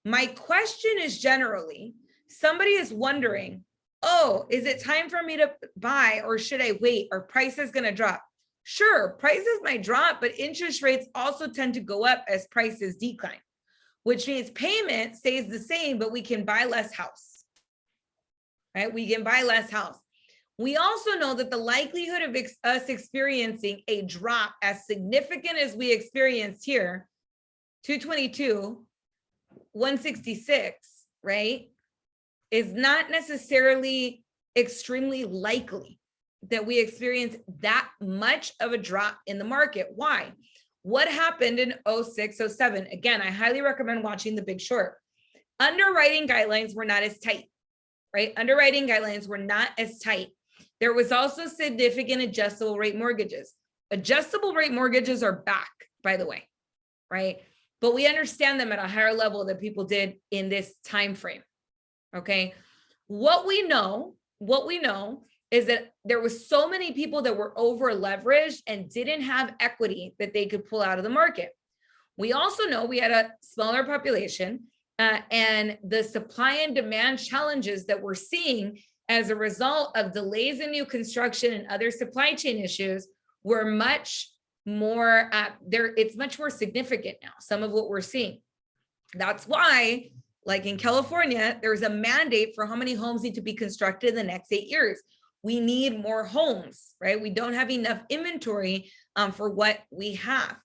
My question is generally, somebody is wondering, oh, is it time for me to buy or should I wait? Or price is going to drop? Sure, prices might drop, but interest rates also tend to go up as prices decline, which means payment stays the same, but we can buy less house, right? We can buy less house. We also know that the likelihood of us experiencing a drop as significant as we experienced here, 222, 166, right, is not necessarily extremely likely that we experience that much of a drop in the market. Why? What happened in 06, 07? Again, I highly recommend watching The Big Short. Underwriting guidelines were not as tight, right? Underwriting guidelines were not as tight. There was also significant adjustable rate mortgages. Adjustable rate mortgages are back, by the way, right? But we understand them at a higher level than people did in this time frame. Okay. What we know is that there was so many people that were over leveraged and didn't have equity that they could pull out of the market. We also know we had a smaller population and the supply and demand challenges that we're seeing as a result of delays in new construction and other supply chain issues were much more it's much more significant now, some of what we're seeing. That's why, like in California, there's a mandate for how many homes need to be constructed in the next 8 years. We need more homes, right? We don't have enough inventory for what we have.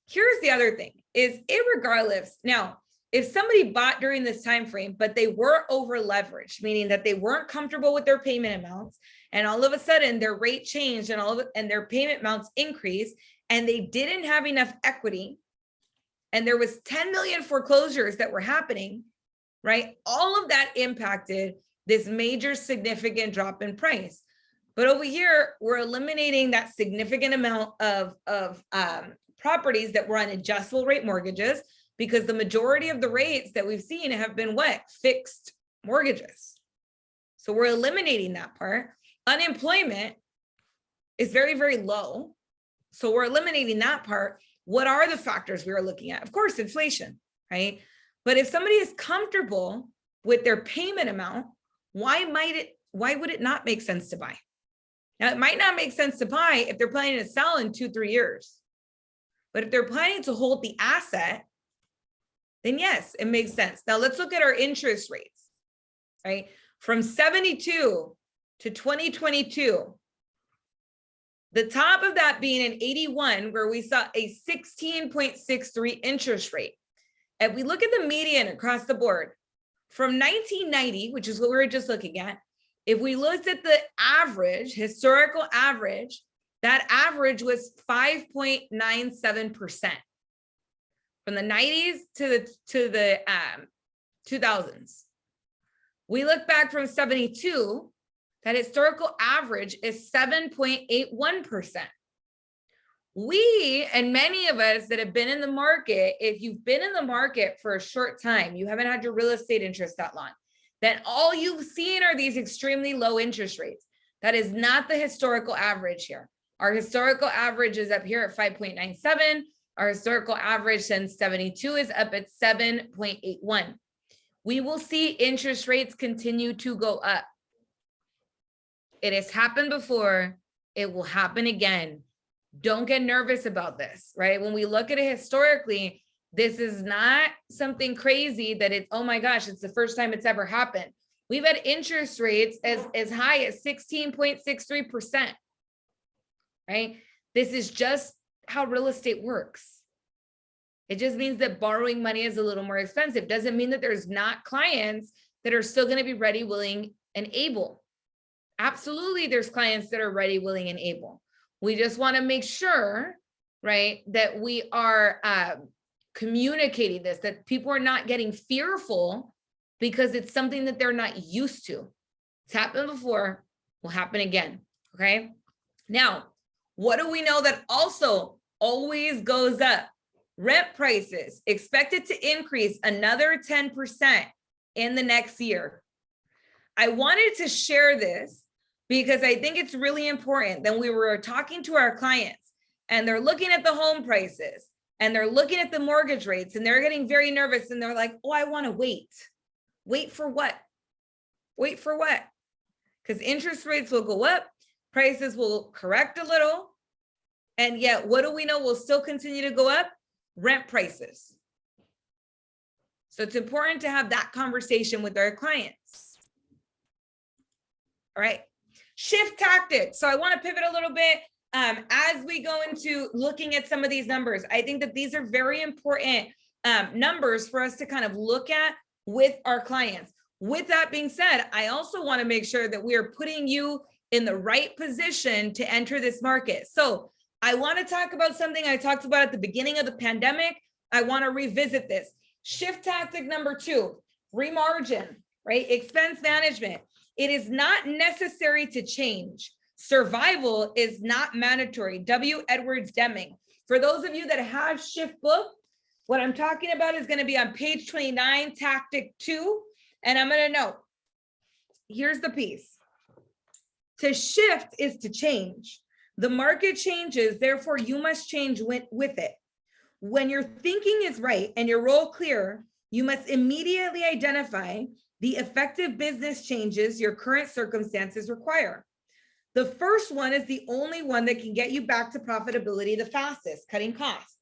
Here's the other thing is irregardless. Now, if somebody bought during this time frame, but they were over leveraged, meaning that they weren't comfortable with their payment amounts, and all of a sudden their rate changed and their payment amounts increased, and they didn't have enough equity, and there was 10 million foreclosures that were happening, right? All of that impacted this major significant drop in price. But over here, we're eliminating that significant amount of properties that were on adjustable rate mortgages, because the majority of the rates that we've seen have been what? Fixed mortgages. So we're eliminating that part. Unemployment is very, very low. So we're eliminating that part. What are the factors we are looking at? Of course, inflation, right? But if somebody is comfortable with their payment amount, why would it not make sense to buy? Now, it might not make sense to buy if they're planning to sell in 2-3 years. But if they're planning to hold the asset, then yes, it makes sense. Now let's look at our interest rates, right? From 72 to 2022, the top of that being an 81, where we saw a 16.63 interest rate. If we look at the median across the board, from 1990, which is what we were just looking at, if we looked at the average, historical average, that average was 5.97%. From the 90s to the 2000s. We look back from 72, that historical average is 7.81%. We, and many of us that have been in the market, if you've been in the market for a short time, you haven't had your real estate interest that long, then all you've seen are these extremely low interest rates. That is not the historical average here. Our historical average is up here at 5.97. Our historical average since 72 is up at 7.81. We will see interest rates continue to go up. It has happened before. It will happen again. Don't get nervous about this, right? When we look at it historically, this is not something crazy that it's, oh my gosh, it's the first time it's ever happened. We've had interest rates as high as 16.63%, right? This is just how real estate works. It just means that borrowing money is a little more expensive. Doesn't mean that there's not clients that are still going to be ready, willing, and able. Absolutely, there's clients that are ready, willing, and able. We just want to make sure, right, that we are communicating this, that people are not getting fearful because it's something that they're not used to. It's happened before, will happen again, okay? Now, what do we know that also always goes up? Rent prices expected to increase another 10% in the next year. I wanted to share this because I think it's really important that we were talking to our clients and they're looking at the home prices and they're looking at the mortgage rates and they're getting very nervous and they're like, oh, I want to wait. Wait for what? Wait for what? Because interest rates will go up, prices will correct a little, and yet what do we know will still continue to go up? Rent prices. So it's important to have that conversation with our clients. All right, shift tactics. So I want to pivot a little bit as we go into looking at some of these numbers. I think that these are very important numbers for us to kind of look at with our clients. With that being said, I also want to make sure that we are putting you in the right position to enter this market. So I want to talk about something I talked about at the beginning of the pandemic. I want to revisit this. Shift tactic number 2, remargin, right? Expense management. It is not necessary to change. Survival is not mandatory. W. Edwards Deming. For those of you that have Shift Book, what I'm talking about is going to be on page 29, tactic 2. And I'm going to note, here's the piece. To shift is to change. The market changes, therefore you must change with it. When your thinking is right and your role clear, you must immediately identify the effective business changes your current circumstances require. The first one is the only one that can get you back to profitability the fastest, cutting costs.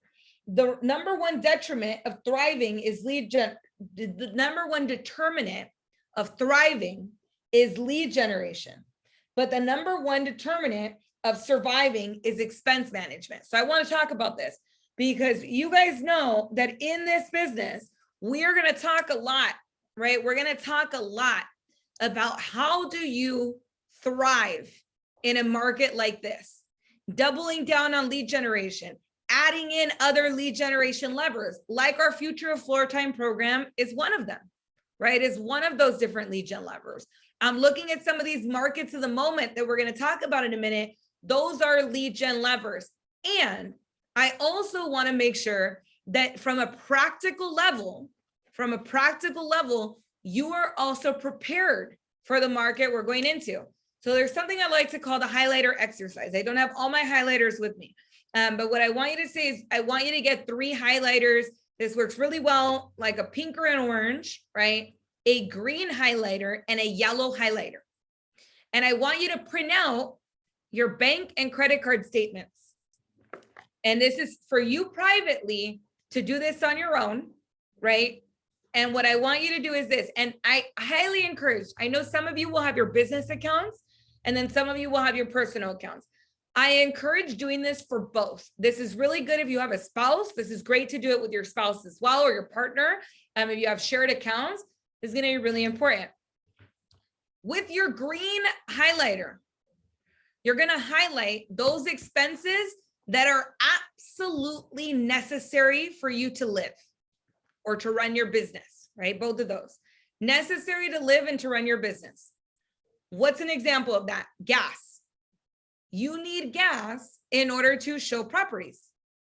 The number one detriment of thriving is the number one determinant of thriving is lead generation. But the number one determinant of surviving is expense management. So I want to talk about this because you guys know that in this business, we are going to talk a lot, right? We're going to talk a lot about how do you thrive in a market like this, doubling down on lead generation, adding in other lead generation levers, like our Future of Floor Time program is one of them, right? Is one of those different lead gen levers. I'm looking at some of these markets of the moment that we're going to talk about in a minute. Those are lead gen levers. And I also want to make sure that from a practical level, you are also prepared for the market we're going into. So there's something I like to call the highlighter exercise. I don't have all my highlighters with me. But what I want you to say is I want you to get 3 highlighters. This works really well, like a pink or an orange, right? A green highlighter and a yellow highlighter. And I want you to print out your bank and credit card statements. And this is for you privately to do this on your own, right? And what I want you to do is this, and I highly encourage, I know some of you will have your business accounts and then some of you will have your personal accounts. I encourage doing this for both. This is really good if you have a spouse. This is great to do it with your spouse as well, or your partner. If you have shared accounts, this is going to be really important. With your green highlighter, you're going to highlight those expenses that are absolutely necessary for you to live or to run your business, right? Both of those. Necessary to live and to run your business. What's an example of that? Gas. You need gas in order to show properties.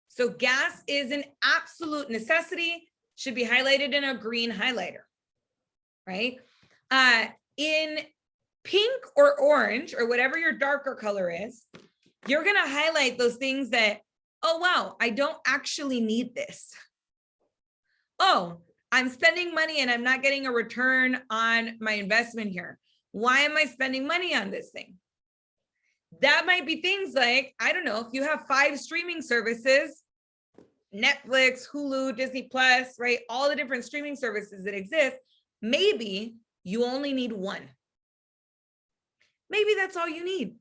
So gas is an absolute necessity, should be highlighted in a green highlighter, right? In pink or orange or whatever your darker color is, you're going to highlight those things that, oh, wow, I don't actually need this. Oh, I'm spending money and I'm not getting a return on my investment here. Why am I spending money on this thing? That might be things like, I don't know, if you have 5 streaming services, Netflix, Hulu, Disney Plus, right? All the different streaming services that exist, maybe you only need 1. Maybe that's all you need.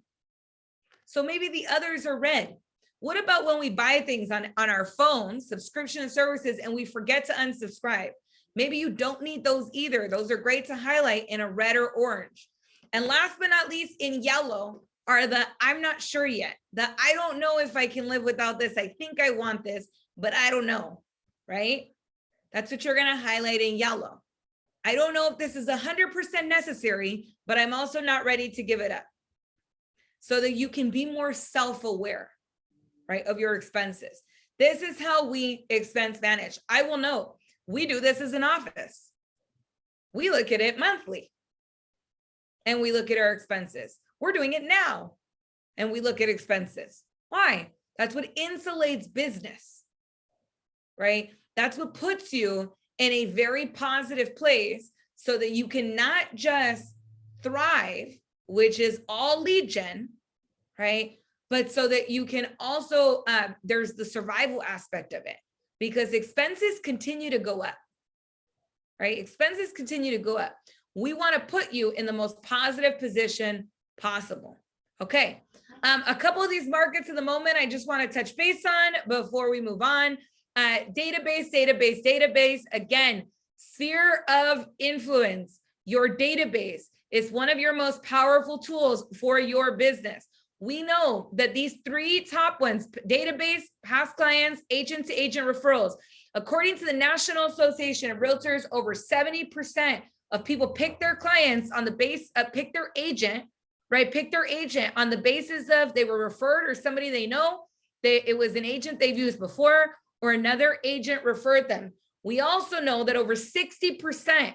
So maybe the others are red. What about when we buy things on our phones, subscription and services, and we forget to unsubscribe? Maybe you don't need those either. Those are great to highlight in a red or orange. And last but not least, in yellow are the I'm not sure yet. The I don't know if I can live without this. I think I want this, but I don't know, right? That's what you're going to highlight in yellow. I don't know if this is 100% necessary, but I'm also not ready to give it up. So that you can be more self-aware, right, of your expenses. This is how we expense manage. I will note, we do this as an office. We look at it monthly and we look at our expenses. We're doing it now and we look at expenses. Why? That's what insulates business, right? That's what puts you in a very positive place so that you can not just thrive, which is all lead gen, right? But so that you can also, there's the survival aspect of it because expenses continue to go up, right? Expenses continue to go up. We want to put you in the most positive position possible. Okay. A couple of these markets at the moment, I just want to touch base on before we move on. Database. Again, sphere of influence. Your database is one of your most powerful tools for your business. We know that these 3 top ones, database, past clients, agent-to-agent referrals, according to the National Association of Realtors, over 70% of people pick their clients on the base, pick their agent right? Pick their agent on the basis of they were referred or somebody they know. It was an agent they've used before or another agent referred them. We also know that over 60%,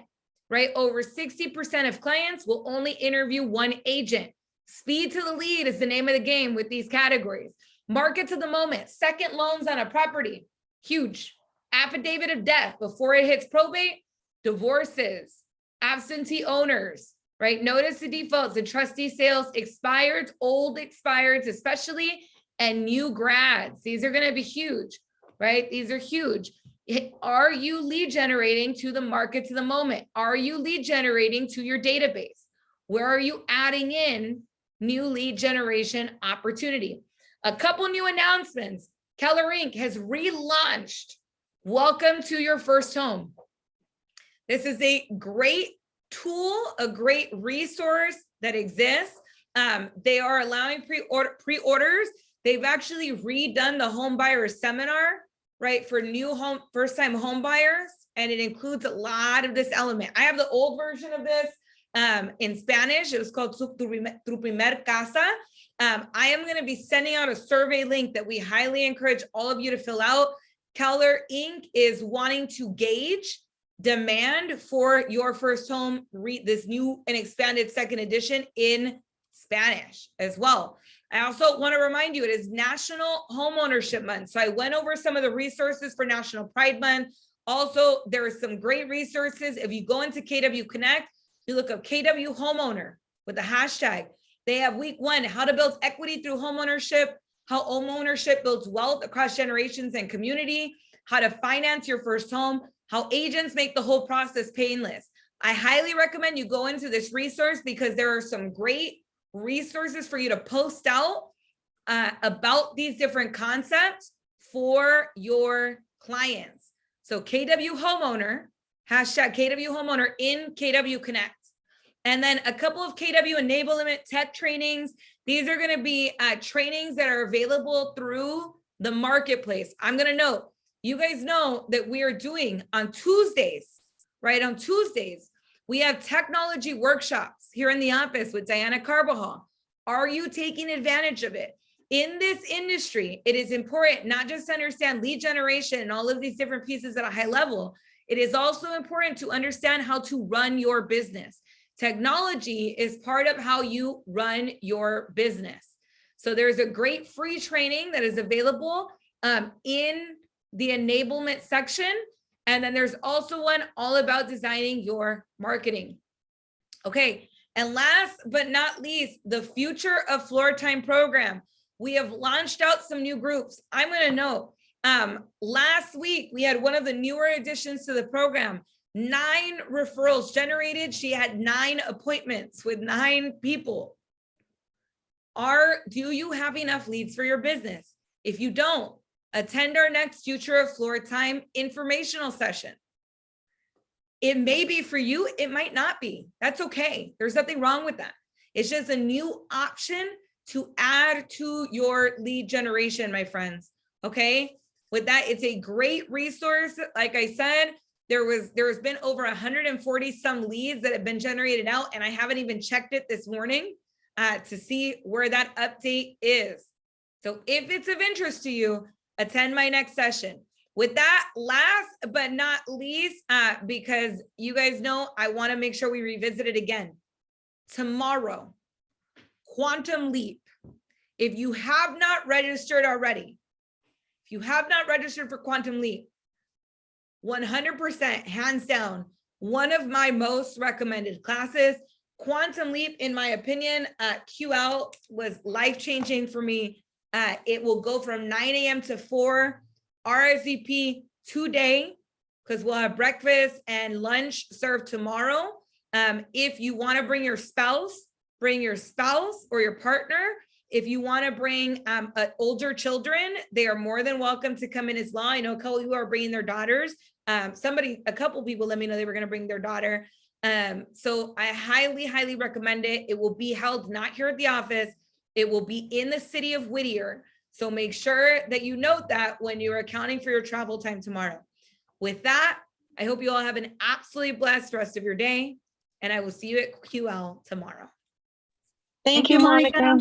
right? Over 60% of clients will only interview one agent. Speed to the lead is the name of the game with these categories. Market to the moment, second loans on a property, huge. Affidavit of death before it hits probate, divorces, absentee owners, right? Notice the defaults, the trustee sales, expireds, old expireds especially, and new grads. These are going to be huge, right? These are huge. Are you lead generating to the market to the moment? Are you lead generating to your database? Where are you adding in new lead generation opportunity? A couple new announcements. Keller Inc. has relaunched Welcome to Your First Home. This is a great tool, a great resource that exists. They are allowing pre-orders. They've actually redone the home buyer seminar, right, for new home, first-time home buyers, and it includes a lot of this element. I have the old version of this in Spanish. It was called Tu Primer Casa. I am going to be sending out a survey link that we highly encourage all of you to fill out. Keller Inc. is wanting to gauge demand for your first home, read this new and expanded second edition in Spanish as well. I also want to remind you, it is National Homeownership Month. So I went over some of the resources for National Pride Month. Also, there are some great resources. If you go into KW Connect, you look up KW Homeowner with the hashtag. They have week 1, how to build equity through homeownership, how homeownership builds wealth across generations and community, how to finance your first home, how agents make the whole process painless. I highly recommend you go into this resource because there are some great resources for you to post out about these different concepts for your clients. So KW Homeowner, hashtag KW Homeowner in KW Connect. And then a couple of KW enablement tech trainings. These are going to be trainings that are available through the marketplace. I'm going to note, you guys know that we are doing on Tuesdays, right? On Tuesdays, we have technology workshops here in the office with Diana Carbajal. Are you taking advantage of it? In this industry, it is important not just to understand lead generation and all of these different pieces at a high level. It is also important to understand how to run your business. Technology is part of how you run your business. So there's a great free training that is available in the enablement section. And then there's also one all about designing your marketing. Okay. And last but not least, the Future of Floor Time program. We have launched out some new groups. I'm going to note, last week, we had one of the newer additions to the program, 9 referrals generated. She had 9 appointments with 9 people. Do you have enough leads for your business? If you don't, attend our next Future of Floor Time informational session. It may be for you, it might not be. That's okay. There's nothing wrong with that. It's just a new option to add to your lead generation, my friends. Okay. With that, it's a great resource. Like I said, there's been over 140 some leads that have been generated out, and I haven't even checked it this morning to see where that update is. So if it's of interest to you, attend my next session. With that, last but not least, because you guys know, I want to make sure we revisit it again. Tomorrow, Quantum Leap. If you have not registered already, if you have not registered for Quantum Leap, 100%, hands down, one of my most recommended classes. Quantum Leap, in my opinion, QL was life-changing for me. It will go from 9 a.m. to 4, RSVP today, because we'll have breakfast and lunch served tomorrow. If you want to bring your spouse or your partner. If you want to bring older children, they are more than welcome to come in as well. I know a couple of you are bringing their daughters. A couple people let me know they were going to bring their daughter. So I highly, highly recommend it. It will be held not here at the office. It will be in the city of Whittier. So make sure that you note that when you're accounting for your travel time tomorrow. With that, I hope you all have an absolutely blessed rest of your day, and I will see you at QL tomorrow. Thank you, Monica.